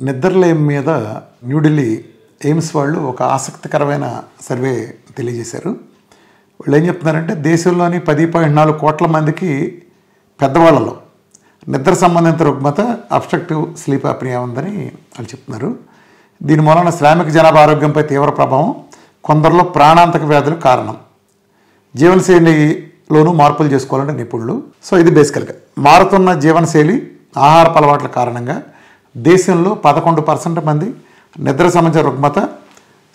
నిద్రలేమి మీద న్యూఢిల్లీ ఎయిమ్స్ వాళ్ళు ఒక ఆసక్తికరమైన సర్వే తెలియజేశారు. వాళ్ళు ఏం చెప్తున్నారంటే దేశంలోని 10.4 కోట్ల మందికి పెద్దవాళ్ళలో నిద్ర సంబంధిత రుగ్మత అబ్స్ట్రక్టివ్ స్లీప్ అప్నియా ఉందని వాళ్ళు చెప్తున్నారు. దీని మూలన శ్రామిక జనాభా ఆరోగ్యంపై తీవ్ర ప్రభావం, కొందరిలో ప్రాణాంతక వ్యాధులు కారణం, జీవనశైలిలోనూ మార్పులు చేసుకోవాలంటే నిపుణులు. సో ఇది బేసికల్గా మారుతున్న జీవనశైలి, ఆహారపు అలవాట్ల కారణంగా దేశంలో 11% మంది నిద్ర సంబంధించిన రుగ్మత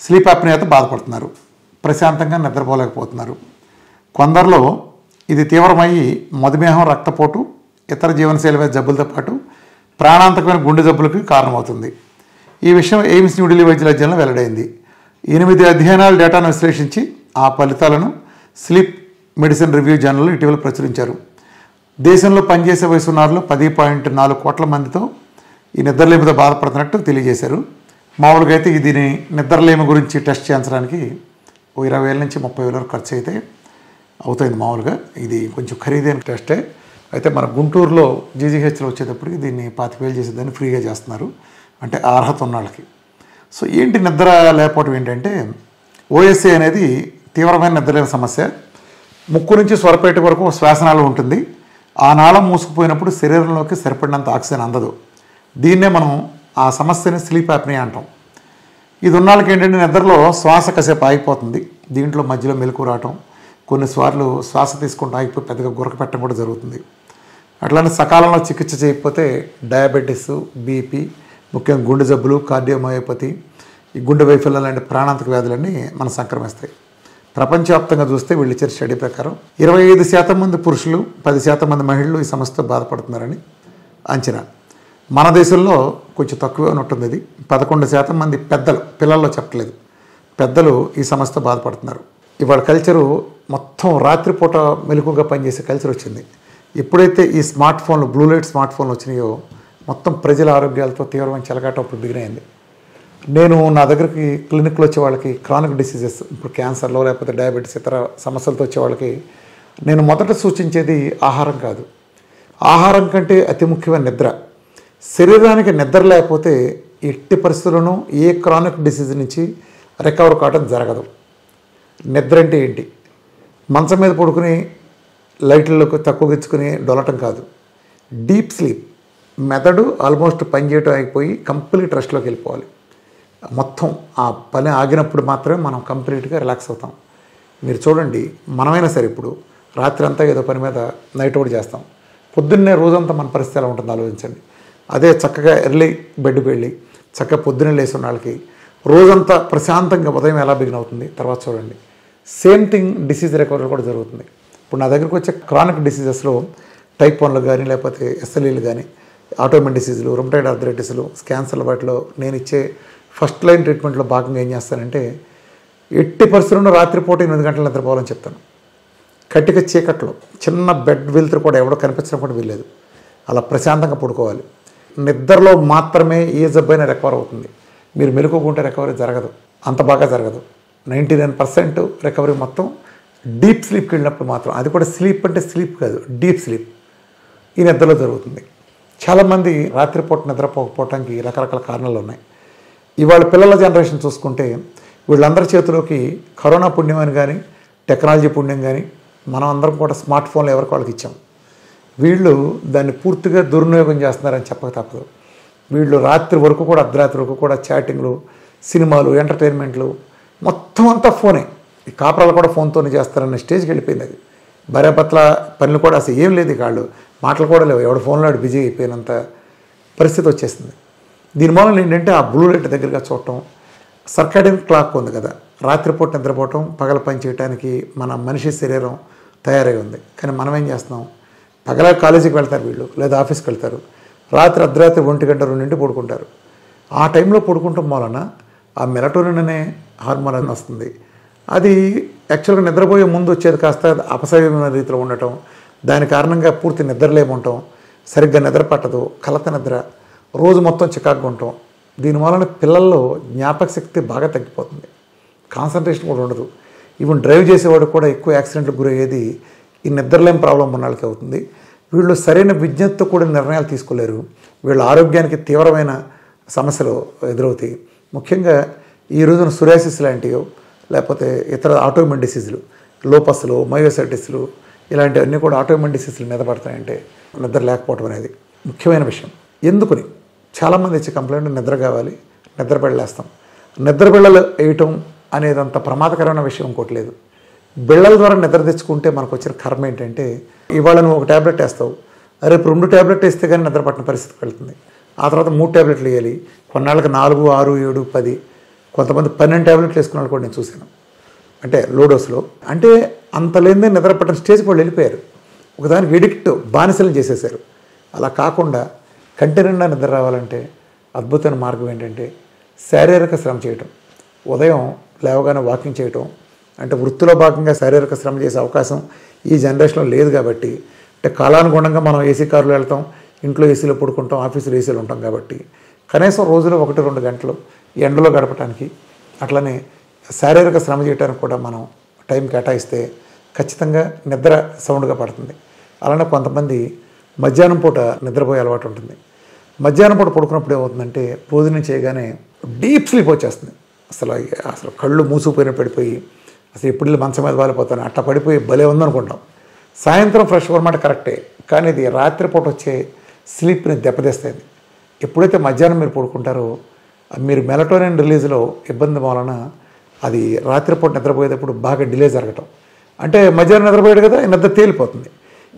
స్లీప్ అప్నియాతో బాధపడుతున్నారు, ప్రశాంతంగా నిద్రపోలేకపోతున్నారు. కొందరిలో ఇది తీవ్రమయ్యి మధుమేహం, రక్తపోటు, ఇతర జీవనశైలి జబ్బులతో పాటు ప్రాణాంతకమైన గుండె జబ్బులకు కారణమవుతుంది. ఈ విషయం ఎయిమ్స్ న్యూఢిల్లీ వైద్యుల అధ్యయనంలో వెల్లడైంది. 8 అధ్యయనాల డేటాను విశ్లేషించి ఆ ఫలితాలను స్లీప్ మెడిసిన్ రివ్యూ జర్నల్లో ఇటీవల ప్రచురించారు. దేశంలో పనిచేసే వయసు ఉన్నవారిలో 10.4 కోట్ల మందితో ఈ నిద్రలేమితో బాధపడుతున్నట్టు తెలియజేశారు. మామూలుగా అయితే దీని నిద్రలేమి గురించి టెస్ట్ చేయించడానికి 20,000 నుంచి 30,000 వరకు ఖర్చు అయితే అవుతుంది. మామూలుగా ఇది కొంచెం ఖరీదైన టెస్టే. అయితే మన గుంటూరులో జీజీహెచ్లో వచ్చేటప్పటికి దీన్ని 25,000 చేసేదాన్ని ఫ్రీగా చేస్తున్నారు, అంటే అర్హత ఉన్న వాళ్ళకి. సో ఏంటి నిద్ర లేకపోవడం ఏంటంటే, ఓఎస్ఏ అనేది తీవ్రమైన నిద్రలేని సమస్య. ముక్కు నుంచి స్వరపేట వరకు శ్వాసనాళం ఉంటుంది. ఆ నాళం మూసుకుపోయినప్పుడు శరీరంలోకి సరిపడినంత ఆక్సిజన్ అందదు. దీన్నే మనం ఆ సమస్యని స్లీప్ యాప్నియా అంటాం. ఇది ఉన్న వాళ్ళకి ఏంటంటే నిద్రలో శ్వాస కాసేపు ఆగిపోతుంది. దీంట్లో మధ్యలో మెలకు రావటం, కొన్నిసార్లు శ్వాస తీసుకుంటూ ఆగిపోయి పెద్దగా గురక పెట్టడం కూడా జరుగుతుంది. అట్లానే సకాలంలో చికిత్స చేయకపోతే డయాబెటీస్, బీపీ, ముఖ్యంగా గుండె జబ్బులు, కార్డియోమయోపతి, ఈ గుండె వైఫల్యం లాంటి ప్రాణాంతక వ్యాధులన్నీ మనం సంక్రమిస్తాయి. ప్రపంచవ్యాప్తంగా చూస్తే వీళ్ళు ఇచ్చిన స్టడీ ప్రకారం 25% మంది పురుషులు, 10% మంది మహిళలు ఈ సమస్యతో బాధపడుతున్నారని అంచనా. మన దేశంలో కొంచెం తక్కువే ఉంటుంది. ఇది 11% మంది పిల్లల్లో చెప్పట్లేదు, పెద్దలు ఈ సమస్యతో బాధపడుతున్నారు. ఇవాళ కల్చరు మొత్తం రాత్రిపూట మెలకుగా పనిచేసే కల్చర్ వచ్చింది. ఎప్పుడైతే ఈ స్మార్ట్ ఫోన్లు, బ్లూ లైట్ స్మార్ట్ ఫోన్లు వచ్చినాయో మొత్తం ప్రజల ఆరోగ్యాలతో తీవ్రమైన చెలగాట అప్పుడు బిగినైంది. నేను నా దగ్గరికి క్లినిక్లో వచ్చే వాళ్ళకి క్రానిక్ డిసీజెస్, ఇప్పుడు క్యాన్సర్లో లేకపోతే డయాబెటీస్, ఇతర సమస్యలతో వచ్చే వాళ్ళకి నేను మొదట సూచించేది ఆహారం కాదు. ఆహారం కంటే అతి ముఖ్యమైన నిద్ర. శరీరానికి నిద్ర లేకపోతే ఎట్టి పరిస్థితుల్లోనూ ఏ క్రానిక్ డిసీజ్ నుంచి రికవర్ కావడం జరగదు. నిద్ర అంటే ఏంటి? మంచం మీద పడుకుని లైట్లకు తక్కువ ఇచ్చుకుని డొలటం కాదు. Deep sleep. మెదడు ఆల్మోస్ట్ పనిచేయటం అయిపోయి కంప్లీట్ రెస్ట్లోకి వెళ్ళిపోవాలి. మొత్తం ఆ పని ఆగినప్పుడు మాత్రమే మనం కంప్లీట్గా రిలాక్స్ అవుతాం. మీరు చూడండి, మనమైనా సరే ఇప్పుడు రాత్రి అంతా ఏదో పని మీద నైట్ అవుట్ చేస్తాం, పొద్దున్నే రోజంతా మన పరిస్థితి ఎలా ఉంటుందో ఆలోచించండి. అదే చక్కగా ఎర్లీ బెడ్కి వెళ్ళి చక్కగా పొద్దున్నే లేచి ఉన్న వాళ్ళకి రోజంతా ప్రశాంతంగా ఉదయం ఎలా బిగిన్ అవుతుంది. తర్వాత చూడండి, సేమ్ థింగ్ డిసీజ్ రికవరీ కూడా జరుగుతుంది. ఇప్పుడు నా దగ్గరికి వచ్చే క్రానిక్ డిసీజెస్లో టైప్ 1లు కానీ, లేకపోతే ఎస్ఎల్ఈలు కానీ, ఆటోమిన్ డిసీజులు, రుమటైడ్ ఆర్థరైటిస్లు, క్యాన్సర్ల వాటిలో నేను ఇచ్చే ఫస్ట్ లైన్ ట్రీట్మెంట్లో భాగంగా ఏం చేస్తానంటే, ఎట్టి పరిస్థితుల్లో రాత్రిపూట 8 గంటలు నిద్రపోవాలని చెప్తాను. కట్టిక చీకట్లో చిన్న బెడ్ వెళ్తురు కూడా ఎవడో కనిపించడం కూడా వీల్లేదు. అలా ప్రశాంతంగా పడుకోవాలి. నిద్రలో మాత్రమే ఏ జబ్బైనా రికవర్ అవుతుంది. మీరు మెలుకుంటే రికవరీ జరగదు, అంత బాగా జరగదు. 99% రికవరీ మొత్తం డీప్ స్లీప్కి వెళ్ళినప్పుడు మాత్రం, అది కూడా స్లీప్ అంటే స్లీప్ కాదు, డీప్ స్లీప్, ఈ నిద్రలో జరుగుతుంది. చాలామంది రాత్రిపూట నిద్రపోకపోవటానికి రకరకాల కారణాలు ఉన్నాయి. ఇవాళ పిల్లల జనరేషన్ చూసుకుంటే వీళ్ళందరి చేతిలోకి కరోనా పుణ్యం అని కానీ, టెక్నాలజీ పుణ్యం కానీ, మనం అందరం కూడా స్మార్ట్ ఫోన్లు ఎవరికి వాళ్ళకి ఇచ్చాం. వీళ్ళు దాన్ని పూర్తిగా దుర్వినియోగం చేస్తున్నారని చెప్పక తప్పదు. వీళ్ళు రాత్రి వరకు కూడా, అర్ధరాత్రి వరకు కూడా చాటింగ్లు, సినిమాలు, ఎంటర్టైన్మెంట్లు, మొత్తం అంతా ఫోనే. ఈ కాపురాలు కూడా ఫోన్తోనే చేస్తారన్న స్టేజ్కి వెళ్ళిపోయింది. అది భార్యాభర్తల పనులు కూడా అసలు ఏం లేదు, కాళ్ళు మాటలు కూడా లేవు, ఎవడు ఫోన్లో బిజీ అయిపోయినంత పరిస్థితి వచ్చేసింది. దీని మూలన ఏంటంటే ఆ బ్లూ లైట్ దగ్గరగా చూడటం. సర్కాడియన్ క్లాక్ ఉంది కదా, రాత్రిపూట నిద్రపోవటం, పగల పని చేయడానికి మన మనిషి శరీరం తయారై ఉంది. కానీ మనం ఏం చేస్తున్నాం? పగల కాలేజీకి వెళ్తారు వీళ్ళు, లేదా ఆఫీస్కి వెళ్తారు, రాత్రి అర్ధరాత్రి 1 గంట 2 పడుకుంటారు. ఆ టైంలో పడుకుంటాం వలన ఆ మెలటోనిన్ అనే హార్మోన్ అని వస్తుంది. అది యాక్చువల్గా నిద్రపోయే ముందు వచ్చేది కాస్త అపసవ్యమైన రీతిలో ఉండటం, దాని కారణంగా పూర్తి నిద్రలేమి ఉండటం, సరిగ్గా నిద్ర పట్టదు, కలత నిద్ర, రోజు మొత్తం చికాకుగా ఉంటాం. దీనివలన పిల్లల్లో జ్ఞాపక శక్తి బాగా తగ్గిపోతుంది, కాన్సన్ట్రేషన్ కూడా ఉండదు. ఈవెన్ డ్రైవ్ చేసేవాడు కూడా ఎక్కువ యాక్సిడెంట్లకు గురయ్యేది ఈ నిద్రలేని ప్రాబ్లం ఉన్న వాళ్ళకి అవుతుంది. వీళ్ళు సరైన విజ్ఞతతో కూడా నిర్ణయాలు తీసుకోలేరు. వీళ్ళ ఆరోగ్యానికి తీవ్రమైన సమస్యలు ఎదురవుతాయి. ముఖ్యంగా ఈ రోజున సొరియాసిస్ లాంటివో లేకపోతే ఇతర ఆటోఇమ్యూన్ డిసీజులు, లోపస్లు, మయోసైటిస్లు ఇలాంటివన్నీ కూడా ఆటోఇమ్యూన్ డిసీజుల మీద పడతాయంటే నిద్ర లేకపోవడం అనేది ముఖ్యమైన విషయం. ఎందుకని చాలామంది ఇచ్చే కంప్లైంట్ నిద్ర కావాలి, నిద్ర బిళ్ళలేస్తాం. నిద్ర బిళ్ళలు వేయటం అనేది అంత ప్రమాదకరమైన విషయం ఇంకోటి లేదు. బిళ్ళల ద్వారా నిద్ర తెచ్చుకుంటే మనకు వచ్చిన కర్మ ఏంటంటే, ఇవాళ నువ్వు ఒక ట్యాబ్లెట్ వేస్తావు, రేపు 2 ట్యాబ్లెట్ వేస్తే కానీ నిద్ర పట్టిన పరిస్థితికి వెళ్తుంది. ఆ తర్వాత 3 ట్యాబ్లెట్లు వేయాలి. కొన్నాళ్ళకి 4, 6, 7, 10, కొంతమంది 12 ట్యాబ్లెట్లు వేసుకున్న వాళ్ళు కూడా నేను చూశాను. అంటే లో డోస్లో. అంటే అంత లేనిదే నిద్ర పట్టిన స్టేజ్కి వాళ్ళు వెళ్ళిపోయారు. ఒకదానికి ఎడిక్ట్, బానిసలు చేసేసారు. అలా కాకుండా కంటి నిండా నిద్ర రావాలంటే అద్భుతమైన మార్గం ఏంటంటే శారీరక శ్రమ చేయటం. ఉదయం లేవగానే వాకింగ్ చేయటం. అంటే వృత్తిలో భాగంగా శారీరక శ్రమ చేసే అవకాశం ఈ జనరేషన్లో లేదు కాబట్టి, అంటే కాలానుగుణంగా మనం ఏసీ కారులో వెళ్తాం, ఇంట్లో ఏసీలో పడుకుంటాం, ఆఫీసులో ఏసీలో ఉంటాం కాబట్టి కనీసం రోజులో 1-2 గంటలు ఎండలో గడపడానికి, అట్లనే శారీరక శ్రమ చేయడానికి కూడా మనం టైం కేటాయిస్తే ఖచ్చితంగా నిద్ర సౌండ్గా పడుతుంది. అలానే కొంతమంది మధ్యాహ్నం పూట నిద్రపోయే అలవాటు ఉంటుంది. మధ్యాహ్నం పూట పడుకున్నప్పుడు ఏమవుతుందంటే భోజనం చేయగానే డీప్ స్లీప్ వచ్చేస్తుంది. అసలు కళ్ళు మూసుకుపోయిన పడిపోయి అసలు ఎప్పుడు మంచం మీద వాలిపోతాను అట్లా పడిపోయి భలే ఉందనుకుంటాం. సాయంత్రం ఫ్రెష్ అన్నమాట కరెక్టే, కానీ ఇది రాత్రిపూట వచ్చే స్లీప్ని దెబ్బతీస్తుంది. ఎప్పుడైతే మధ్యాహ్నం మీరు పడుకుంటారో మీరు మెలటోనిన్ రిలీజ్లో ఇబ్బంది వలన అది రాత్రిపూట నిద్రపోయేటప్పుడు బాగా డిలే జరగటం. అంటే మధ్యాహ్నం నిద్రపోయాడు కదా, నిద్ర తేలిపోతుంది.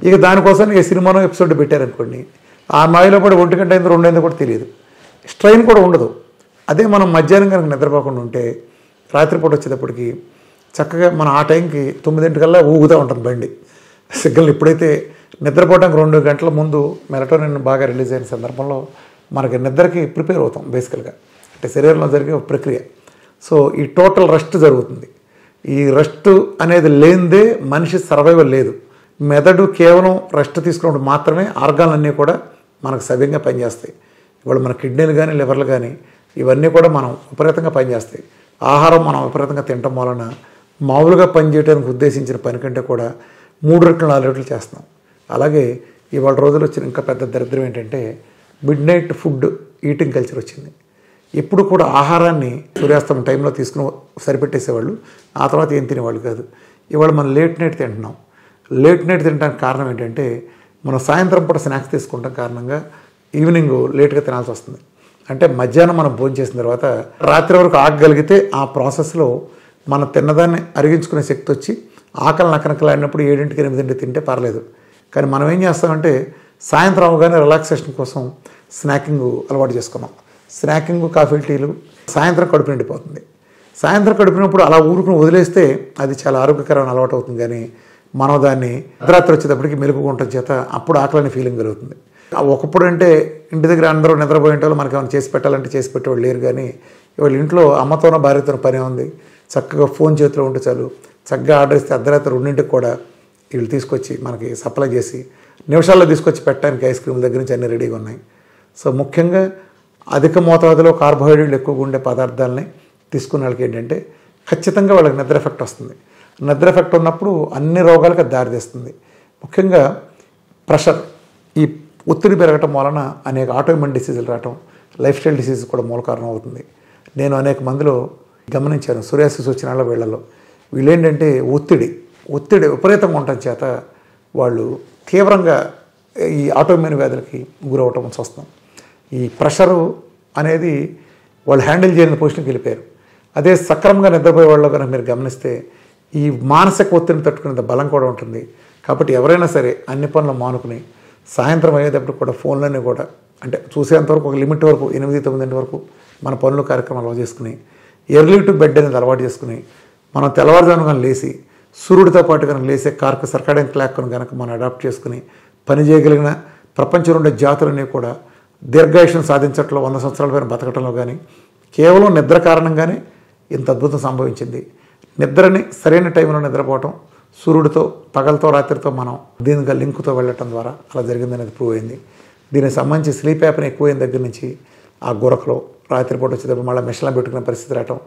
ఇక దానికోసం ఏ సినిమానో ఎపిసోడ్ పెట్టారనుకోండి, ఆ మాయలో పడి 1 గంట అయింది 2 అయిందో కూడా తెలియదు, స్ట్రెయిన్ కూడా ఉండదు. అదే మనం మధ్యాహ్నం కనుక నిద్రపోకుండా ఉంటే రాత్రిపూట వచ్చేటప్పటికి చక్కగా మనం ఆ టైంకి 9 ఊగుతూ ఉంటుంది బండి సిగ్నల్. ఎప్పుడైతే నిద్రపోవడానికి 2 గంటల ముందు మెలటోనిన్ బాగా రిలీజ్ అయిన సందర్భంలో మనకి నిద్రకి ప్రిపేర్ అవుతాం బేసికల్గా. అంటే శరీరంలో జరిగే ఒక ప్రక్రియ. సో ఈ టోటల్ రెస్ట్ జరుగుతుంది. ఈ రెస్ట్ అనేది లేనిదే మనిషి సర్వైవల్ లేదు. మెదడు కేవలం రెస్ట్ తీసుకున్నప్పుడు మాత్రమే ఆర్గాన్లన్నీ కూడా మనకు సవ్యంగా పనిచేస్తాయి. ఇవాళ మన కిడ్నీలు కానీ లివర్లు కానీ ఇవన్నీ కూడా మనం విపరీతంగా పనిచేస్తాయి. ఆహారం మనం విపరీతంగా తినటం వలన మామూలుగా పనిచేయడానికి ఉద్దేశించిన పని కంటే కూడా 3 రెట్లు 4 రెట్లు చేస్తున్నాం. అలాగే ఇవాళ రోజులు వచ్చిన ఇంకా పెద్ద దరిద్రం ఏంటంటే mid night food eating culture వచ్చింది. ఎప్పుడు కూడా ఆహారాన్ని సూర్యాస్తమం టైంలో తీసుకుని సరిపెట్టేసేవాళ్ళు, ఆ తర్వాత ఏం తినేవాళ్ళు కాదు. ఇవాళ మనం లేట్ నైట్ తింటున్నాం. లేట్ నైట్ తినడానికి కారణం ఏంటంటే మనం సాయంత్రం పూట స్నాక్స్ తీసుకుంటాం కారణంగా ఈవినింగ్ లేట్గా తినాల్సి వస్తుంది. అంటే మధ్యాహ్నం మనం భోజనం చేసిన తర్వాత రాత్రి వరకు ఆగగలిగితే ఆ ప్రాసెస్లో మనం తిన్నదాన్ని అరిగించుకునే శక్తి వచ్చి ఆకలి నకనకలాడినప్పుడు 7, 8 తింటే పర్లేదు. కానీ మనం ఏం చేస్తామంటే సాయంత్రం అవగానే రిలాక్సేషన్ కోసం స్నాకింగ్ అలవాటు చేసుకున్నాం. స్నాకింగ్, కాఫీ, టీలు సాయంత్రం కడుపు నిండిపోతుంది. సాయంత్రం కడుపునప్పుడు అలా ఊరుకుని వదిలేస్తే అది చాలా ఆరోగ్యకరమైన అలవాటు అవుతుంది. కానీ మనం దాన్ని అర్ధరాత్రి వచ్చేటప్పటికి మెలుగుగా ఉండటం చేత అప్పుడు ఆకలిని ఫీలింగ్ కలుగుతుంది. ఒకప్పుడు అంటే ఇంటి దగ్గర అందరూ నిద్రపోయే వాళ్ళు మనకి ఏమైనా చేసి పెట్టాలంటే చేసి పెట్టేవాళ్ళు లేరు. కానీ ఇవాళ ఇంట్లో అమ్మతోనో భార్యతోనో పనే ఉంది, చక్కగా ఫోన్ చేతిలో ఉంటే చాలు, చక్కగా ఆర్డర్ ఇస్తే అర్ధరాత్రి 2ంటికి కూడా వీళ్ళు తీసుకొచ్చి మనకి సప్లై చేసి నిమిషాల్లో తీసుకొచ్చి పెట్టడానికి ఐస్ క్రీముల దగ్గర నుంచి అన్నీ రెడీగా ఉన్నాయి. సో ముఖ్యంగా అధిక మోతాదులో కార్బోహైడ్రేట్లు ఎక్కువగా ఉండే పదార్థాలని తీసుకున్న వాళ్ళకి ఏంటంటే ఖచ్చితంగా వాళ్ళకి నిద్ర ఎఫెక్ట్ వస్తుంది. నిద్ర ఎఫెక్ట్ ఉన్నప్పుడు అన్ని రోగాలకు దారితీస్తుంది. ముఖ్యంగా ప్రెషర్, ఈ ఒత్తిడి పెరగటం వలన అనేక ఆటోఇమ్యూన్ డిసీజులు రావటం, లైఫ్ స్టైల్ డిసీజ్ కూడా మూల కారణం అవుతుంది. నేను అనేక మందిలో గమనించాను, సొరియాసిస్ వచ్చిన వాళ్ళ వీళ్ళలో వీళ్ళేంటంటే ఒత్తిడి విపరీతంగా ఉండటం చేత వాళ్ళు తీవ్రంగా ఈ ఆటోఇమ్యూన్ వ్యాధులకి గురవటం వస్తాం. ఈ ప్రెషరు అనేది వాళ్ళు హ్యాండిల్ చేయని పొజిషన్కి వెళ్ళిపోయారు. అదే సక్రమంగా నిద్రపోయే వాళ్ళు కనుక మీరు గమనిస్తే ఈ మానసిక ఒత్తిడిని తట్టుకునేంత బలం కూడా ఉంటుంది. కాబట్టి ఎవరైనా సరే అన్ని పనులు మానుకుని సాయంత్రం అయ్యేటప్పుడు కూడా ఫోన్లన్నీ కూడా అంటే చూసేంతవరకు ఒక లిమిట్ వరకు 8-9 వరకు మన పనులు కార్యక్రమాలు చేసుకుని ఎర్లీ టు బెడ్ అనేది అలవాటు చేసుకుని మనం తెల్లవారుజామున కనుక లేచి సూర్యుడితో పాటు కనుక లేసే సర్కాడియన్ క్లాక్ను కనుక మనం అడాప్ట్ చేసుకుని పని చేయగలిగిన ప్రపంచంలో ఉండే జాతులన్నీ కూడా దీర్ఘాయుష్ను సాధించట్లో 100 సంవత్సరాల పైన బతకటంలో కానీ కేవలం నిద్ర కారణంగానే ఇంత అద్భుతం సంభవించింది. నిద్రని సరైన టైంలో నిద్రపోవటం, సూర్యుడితో పగలతో రాత్రితో మనం దీనిగా లింకుతో వెళ్ళటం ద్వారా అలా జరిగిందనేది ప్రూవ్ అయింది. దీనికి సంబంధించి స్లీప్ యాప్ని ఎక్కువైన దగ్గర నుంచి ఆ గురకలో రాత్రిపూట వచ్చేటప్పుడు మళ్ళీ మిషన్లో పెట్టుకునే పరిస్థితి రావటం,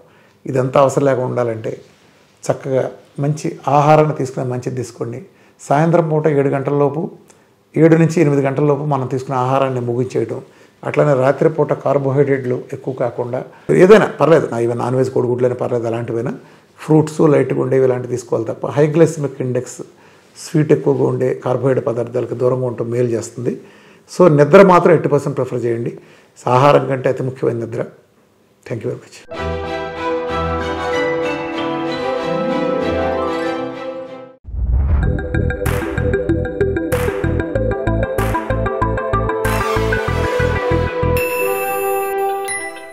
ఇదంతా అవసరం లేకుండా ఉండాలంటే చక్కగా మంచి ఆహారాన్ని తీసుకునే మంచిది తీసుకోండి. సాయంత్రం పూట 7 గంటల లోపు 7 నుంచి 8 గంటల లోపు మనం తీసుకునే ఆహారాన్ని ముగించేయటం, అట్లనే రాత్రిపూట కార్బోహైడ్రేట్లు ఎక్కువ కాకుండా ఏదైనా పర్లేదు, ఈవెన్ నాన్ వెజ్ కోడిగుడ్లైనా పర్లేదు, అలాంటివైనా ఫ్రూట్స్ లైట్గా ఉండేవి ఇలాంటివి తీసుకోవాలి తప్ప హై గ్లైసెమిక్ ఇండెక్స్ స్వీట్ ఎక్కువగా ఉండే కార్బోహైడ్రేట్ పదార్థాలకు దూరంగా ఉండటం మేలు చేస్తుంది. సో నిద్ర మాత్రం 80% ప్రిఫర్ చేయండి. ఆహారం కంటే అతి ముఖ్యమైన నిద్ర. Thank you very much.